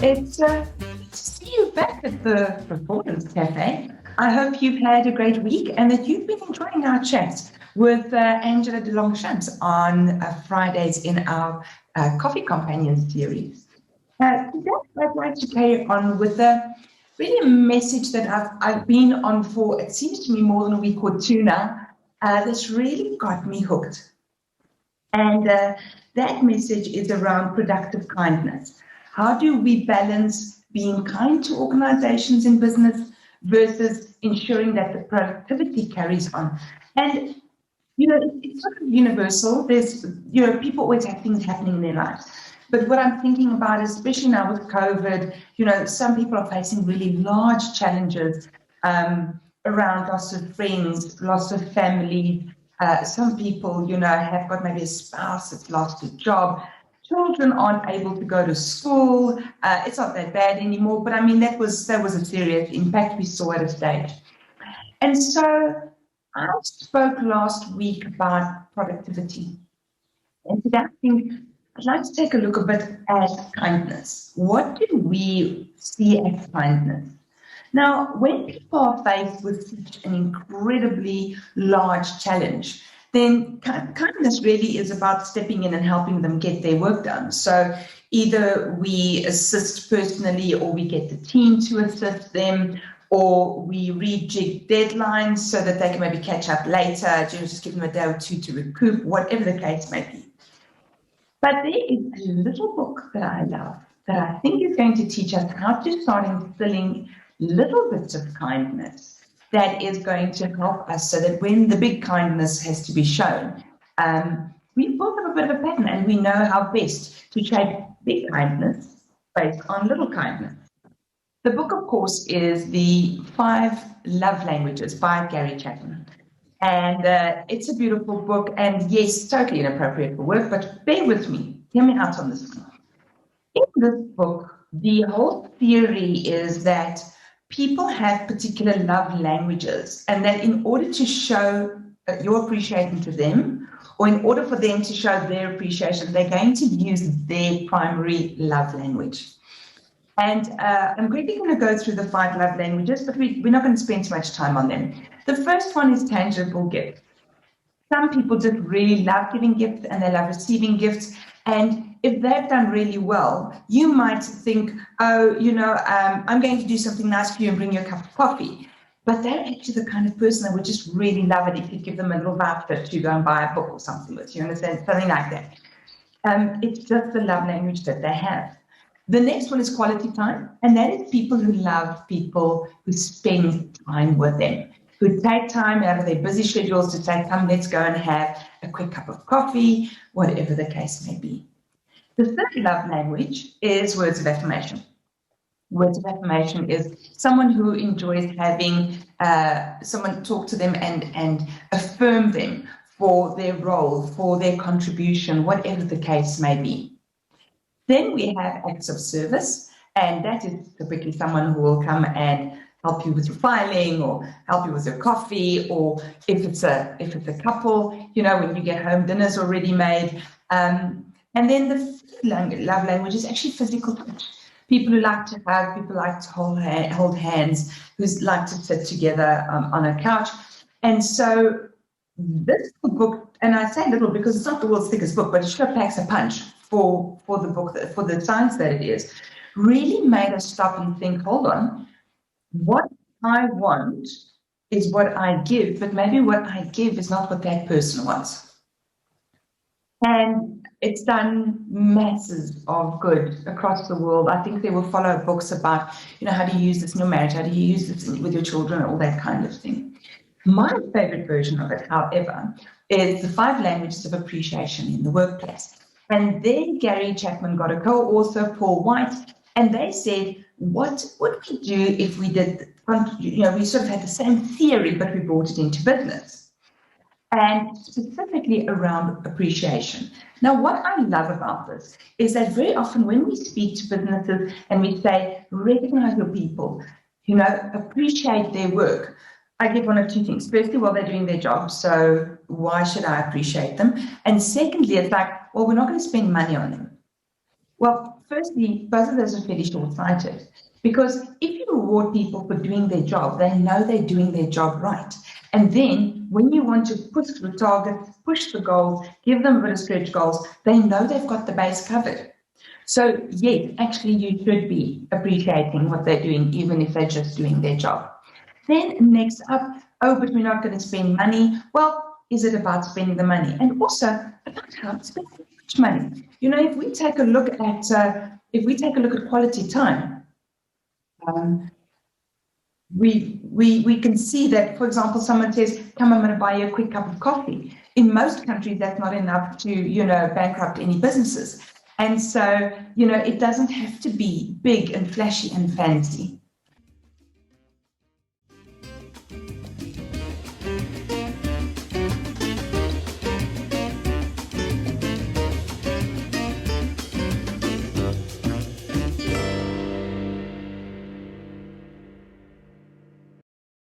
It's good to see you back at the Performance Cafe. I hope you've had a great week and that you've been enjoying our chats with Angela de Longchamps on Fridays in our Coffee Companion series. Today, I'd like to carry on with a really a message that I've been on for, it seems to me, more than a week or two now. That's really got me hooked. And that message is around productive kindness. How do we balance being kind to organizations in business versus ensuring that the productivity carries on? And, it's sort of universal. There's, people always have things happening in their lives. But what I'm thinking about, especially now with COVID, some people are facing really large challenges around loss of friends, loss of family. Some people, have got maybe a spouse that's lost a job. Children aren't able to go to school. It's not that bad anymore, but I mean that was a serious impact we saw at a stage. And so I spoke last week about productivity, and today I think I'd like to take a look a bit at kindness. What do we see as kindness? Now, when people are faced with such an incredibly large challenge, then kindness really is about stepping in and helping them get their work done. So either we assist personally or we get the team to assist them, or we rejig deadlines so that they can maybe catch up later, just give them a day or two to recoup, whatever the case may be. But there is a little book that I love that I think is going to teach us how to start instilling little bits of kindness that is going to help us so that when the big kindness has to be shown, we both have a bit of a pattern and we know how best to shape big kindness based on little kindness. The book, of course, is The 5 Love Languages by Gary Chapman. And it's a beautiful book, and yes, totally inappropriate for work, but bear with me. Hear me out on this one. In this book, the whole theory is that people have particular love languages, and that in order to show your appreciation to them, or in order for them to show their appreciation, they're going to use their primary love language. And I'm quickly going to go through the 5 love languages, but we're not going to spend too much time on them. The first one is tangible gifts. Some people just really love giving gifts and they love receiving gifts. And if they've done really well, you might think, oh, I'm going to do something nice for you and bring you a cup of coffee. But they're actually the kind of person that would just really love it if you give them a little voucher to go and buy a book or something with you, understand? Something like that. It's just the love language that they have. The next one is quality time, and that is people who love people who spend time with them, who take time out of their busy schedules to say, come, let's go and have a quick cup of coffee, whatever the case may be. The third love language is words of affirmation. Words of affirmation is someone who enjoys having someone talk to them and affirm them for their role, for their contribution, whatever the case may be. Then we have acts of service, and that is typically someone who will come and help you with your filing or help you with your coffee, or if it's a couple, when you get home, dinner's already made. And then the fifth love language is actually physical touch. People who like to hug, people like to hold hands, who like to sit together on a couch. And so this book, and I say little because it's not the world's thickest book, but it sure packs a punch for the book, for the science that it is, really made us stop and think, hold on, what I want is what I give, but maybe what I give is not what that person wants. And it's done masses of good across the world. I think they will follow books about, how do you use this in your marriage, how do you use this with your children, all that kind of thing. My favorite version of it, however, is the 5 languages of appreciation in the workplace. And then Gary Chapman got a co-author, Paul White, and they said, what would we do if we did, we sort of had the same theory, but we brought it into business, and specifically around appreciation. Now, what I love about this is that very often when we speak to businesses and we say, recognize your people, appreciate their work, I get one of two things. Firstly, well, they're doing their job, so why should I appreciate them? And secondly, it's like, well, we're not going to spend money on them. Well, firstly, both of those are fairly short-sighted because if you reward people for doing their job, they know they're doing their job right. And then when you want to push the target, push the goals, give them a bit of stretch goals, they know they've got the base covered. So yes, actually you should be appreciating what they're doing, even if they're just doing their job. Then next up, oh, but we're not going to spend money. Well, is it about spending the money? And also about how to spend money. You know, if we take a look at quality time, um, we can see that, for example, someone says, "Come, I'm going to buy you a quick cup of coffee." In most countries, that's not enough to, bankrupt any businesses. And so, it doesn't have to be big and flashy and fancy.